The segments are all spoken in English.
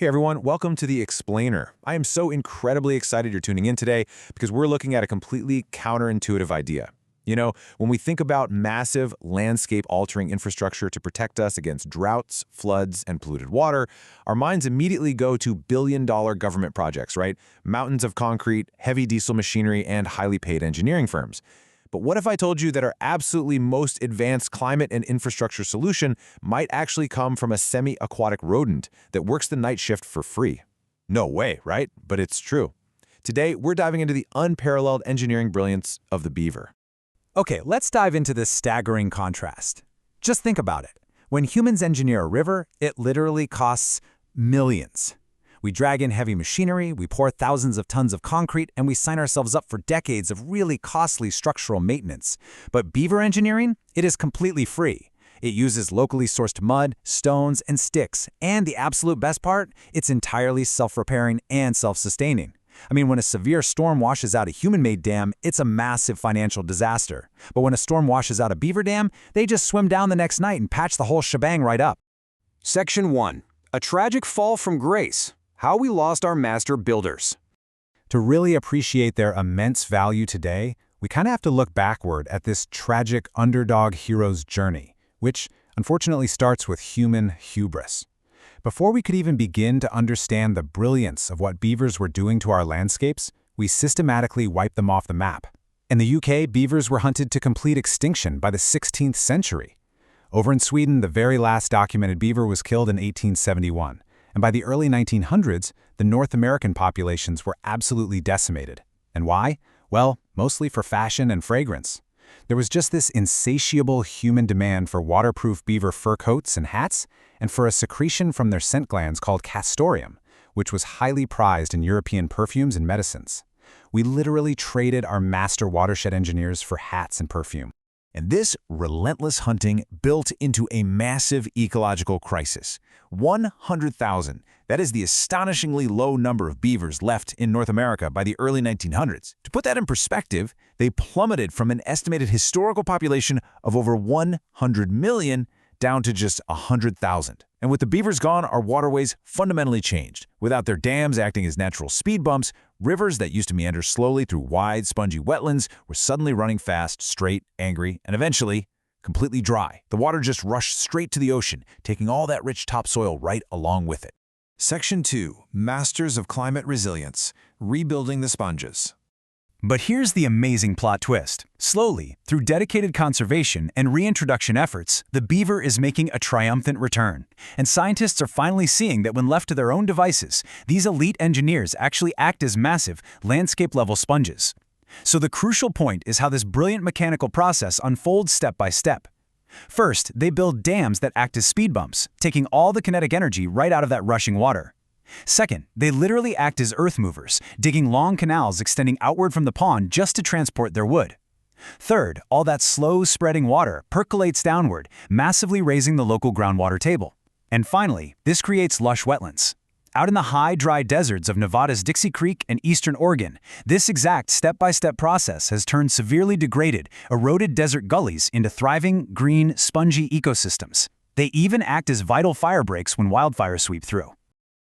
Hey everyone, welcome to The Explainer. I am so incredibly excited you're tuning in today because we're looking at a completely counterintuitive idea. When we think about massive landscape-altering infrastructure to protect us against droughts, floods, and polluted water, our minds immediately go to billion-dollar government projects, right? Mountains of concrete, heavy diesel machinery, and highly paid engineering firms. But what if I told you that our absolutely most advanced climate and infrastructure solution might actually come from a semi-aquatic rodent that works the night shift for free? No way, right? But it's true. Today, we're diving into the unparalleled engineering brilliance of the beaver. Okay, let's dive into this staggering contrast. Just think about it. When humans engineer a river, it literally costs millions. We drag in heavy machinery, we pour thousands of tons of concrete, and we sign ourselves up for decades of really costly structural maintenance. But beaver engineering? It is completely free. It uses locally sourced mud, stones, and sticks, and the absolute best part? It's entirely self-repairing and self-sustaining. I mean, when a severe storm washes out a human-made dam, it's a massive financial disaster. But when a storm washes out a beaver dam, they just swim down the next night and patch the whole shebang right up. Section 1. A tragic fall from grace. How we lost our master builders. To really appreciate their immense value today, we kind of have to look backward at this tragic underdog hero's journey, which unfortunately starts with human hubris. Before we could even begin to understand the brilliance of what beavers were doing to our landscapes, we systematically wiped them off the map. In the UK, beavers were hunted to complete extinction by the 16th century. Over in Sweden, the very last documented beaver was killed in 1871. And by the early 1900s, the North American populations were absolutely decimated. And why? Well, mostly for fashion and fragrance. There was just this insatiable human demand for waterproof beaver fur coats and hats, and for a secretion from their scent glands called castoreum, which was highly prized in European perfumes and medicines. We literally traded our master watershed engineers for hats and perfume. And this relentless hunting built into a massive ecological crisis. 100,000. That is the astonishingly low number of beavers left in North America by the early 1900s. To put that in perspective, they plummeted from an estimated historical population of over 100 million down to just 100,000. And with the beavers gone, our waterways fundamentally changed. Without their dams acting as natural speed bumps, rivers that used to meander slowly through wide, spongy wetlands were suddenly running fast, straight, angry, and eventually completely dry. The water just rushed straight to the ocean, taking all that rich topsoil right along with it. Section 2. Masters of Climate Resilience. Rebuilding the Sponges. But here's the amazing plot twist. Slowly, through dedicated conservation and reintroduction efforts, the beaver is making a triumphant return. And scientists are finally seeing that when left to their own devices, these elite engineers actually act as massive, landscape-level sponges. So the crucial point is how this brilliant mechanical process unfolds step by step. First, they build dams that act as speed bumps, taking all the kinetic energy right out of that rushing water. Second, they literally act as earth movers, digging long canals extending outward from the pond just to transport their wood. Third, all that slow-spreading water percolates downward, massively raising the local groundwater table. And finally, this creates lush wetlands. Out in the high, dry deserts of Nevada's Dixie Creek and eastern Oregon, this exact step-by-step process has turned severely degraded, eroded desert gullies into thriving, green, spongy ecosystems. They even act as vital fire breaks when wildfires sweep through.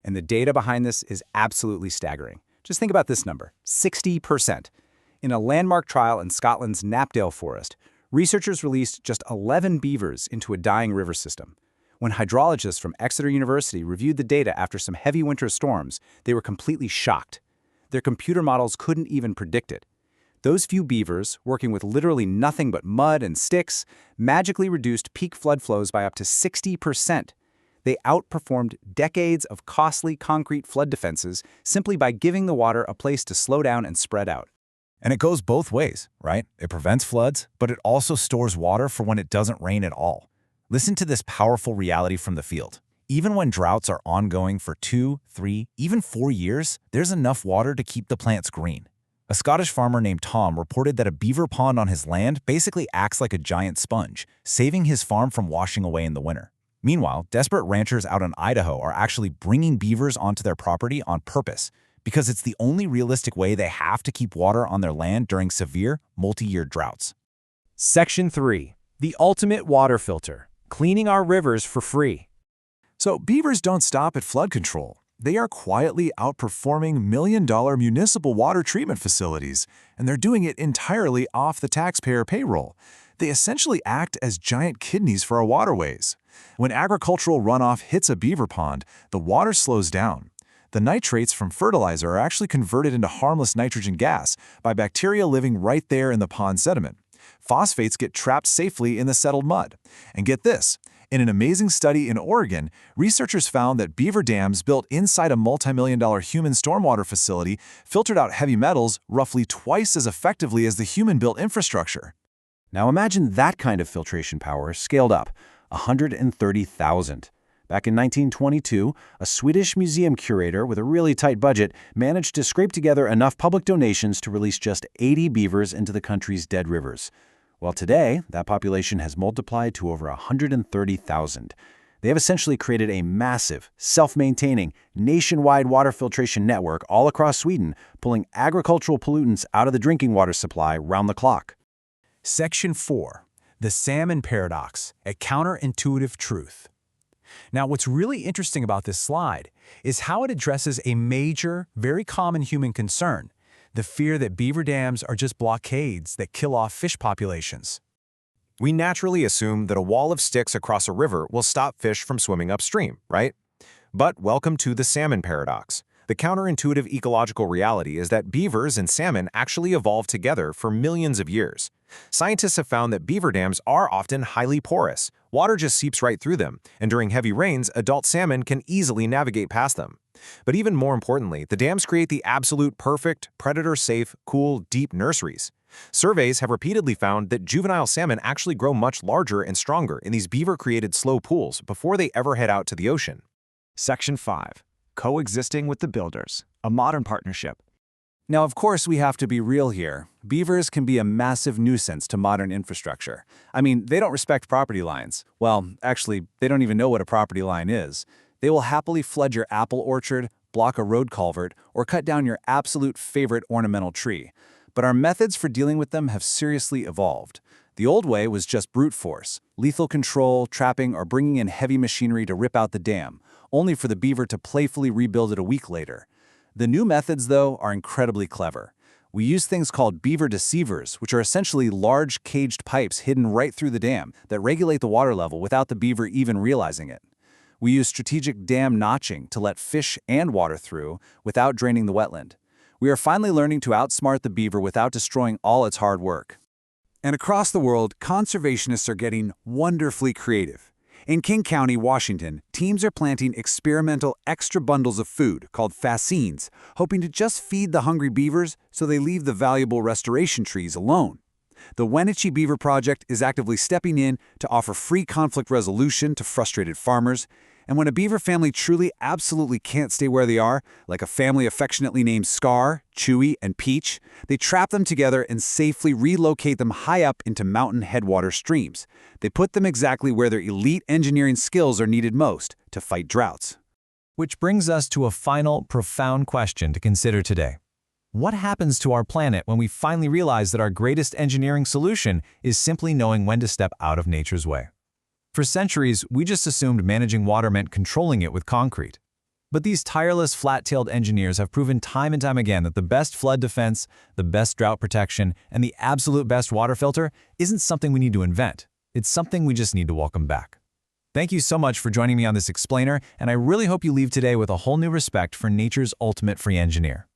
And the data behind this is absolutely staggering. Just think about this number, 60%. In a landmark trial in Scotland's Knapdale Forest, researchers released just 11 beavers into a dying river system. When hydrologists from Exeter University reviewed the data after some heavy winter storms, they were completely shocked. Their computer models couldn't even predict it. Those few beavers, working with literally nothing but mud and sticks, magically reduced peak flood flows by up to 60%. They outperformed decades of costly concrete flood defenses simply by giving the water a place to slow down and spread out. And it goes both ways, right? It prevents floods, but it also stores water for when it doesn't rain at all. Listen to this powerful reality from the field. Even when droughts are ongoing for 2, 3, even 4 years, there's enough water to keep the plants green. A Scottish farmer named Tom reported that a beaver pond on his land basically acts like a giant sponge, saving his farm from washing away in the winter. Meanwhile, desperate ranchers out in Idaho are actually bringing beavers onto their property on purpose because it's the only realistic way they have to keep water on their land during severe, multi-year droughts. Section 3. The ultimate water filter. Cleaning our rivers for free. So beavers don't stop at flood control. they are quietly outperforming million-dollar municipal water treatment facilities, and they're doing it entirely off the taxpayer payroll. They essentially act as giant kidneys for our waterways. When agricultural runoff hits a beaver pond, the water slows down. The nitrates from fertilizer are actually converted into harmless nitrogen gas by bacteria living right there in the pond sediment. Phosphates get trapped safely in the settled mud. And get this, in an amazing study in Oregon, researchers found that beaver dams built inside a multi-million-dollar human stormwater facility filtered out heavy metals roughly twice as effectively as the human-built infrastructure. Now imagine that kind of filtration power scaled up, 130,000. Back in 1922, a Swedish museum curator with a really tight budget managed to scrape together enough public donations to release just 80 beavers into the country's dead rivers. Well, today, that population has multiplied to over 130,000. They have essentially created a massive, self-maintaining, nationwide water filtration network all across Sweden, pulling agricultural pollutants out of the drinking water supply round the clock. Section 4. The Salmon Paradox, a counterintuitive truth. Now, what's really interesting about this slide is how it addresses a major, very common human concern, the fear that beaver dams are just blockades that kill off fish populations. We naturally assume that a wall of sticks across a river will stop fish from swimming upstream, right? But welcome to the salmon paradox. The counterintuitive ecological reality is that beavers and salmon actually evolved together for millions of years. Scientists have found that beaver dams are often highly porous. Water just seeps right through them, and during heavy rains, adult salmon can easily navigate past them. But even more importantly, the dams create the absolute perfect, predator-safe, cool, deep nurseries. Surveys have repeatedly found that juvenile salmon actually grow much larger and stronger in these beaver-created slow pools before they ever head out to the ocean. Section 5. Coexisting with the builders, a modern partnership. Now, of course, we have to be real here. Beavers can be a massive nuisance to modern infrastructure. I mean, they don't respect property lines. Well, actually, they don't even know what a property line is. They will happily flood your apple orchard, block a road culvert, or cut down your absolute favorite ornamental tree. But our methods for dealing with them have seriously evolved. The old way was just brute force, lethal control, trapping, or bringing in heavy machinery to rip out the dam, only for the beaver to playfully rebuild it a week later. The new methods, though, are incredibly clever. We use things called beaver deceivers, which are essentially large caged pipes hidden right through the dam that regulate the water level without the beaver even realizing it. We use strategic dam notching to let fish and water through without draining the wetland. We are finally learning to outsmart the beaver without destroying all its hard work. And across the world, conservationists are getting wonderfully creative. In King County, Washington, teams are planting experimental extra bundles of food called fascines, hoping to just feed the hungry beavers so they leave the valuable restoration trees alone. The Wenatchee Beaver Project is actively stepping in to offer free conflict resolution to frustrated farmers. And when a beaver family truly absolutely can't stay where they are, like a family affectionately named Scar, Chewy, and Peach, they trap them together and safely relocate them high up into mountain headwater streams. They put them exactly where their elite engineering skills are needed most, to fight droughts. Which brings us to a final, profound question to consider today. What happens to our planet when we finally realize that our greatest engineering solution is simply knowing when to step out of nature's way? For centuries, we just assumed managing water meant controlling it with concrete. But these tireless, flat-tailed engineers have proven time and time again that the best flood defense, the best drought protection, and the absolute best water filter isn't something we need to invent. It's something we just need to welcome back. Thank you so much for joining me on this explainer, and I really hope you leave today with a whole new respect for nature's ultimate free engineer.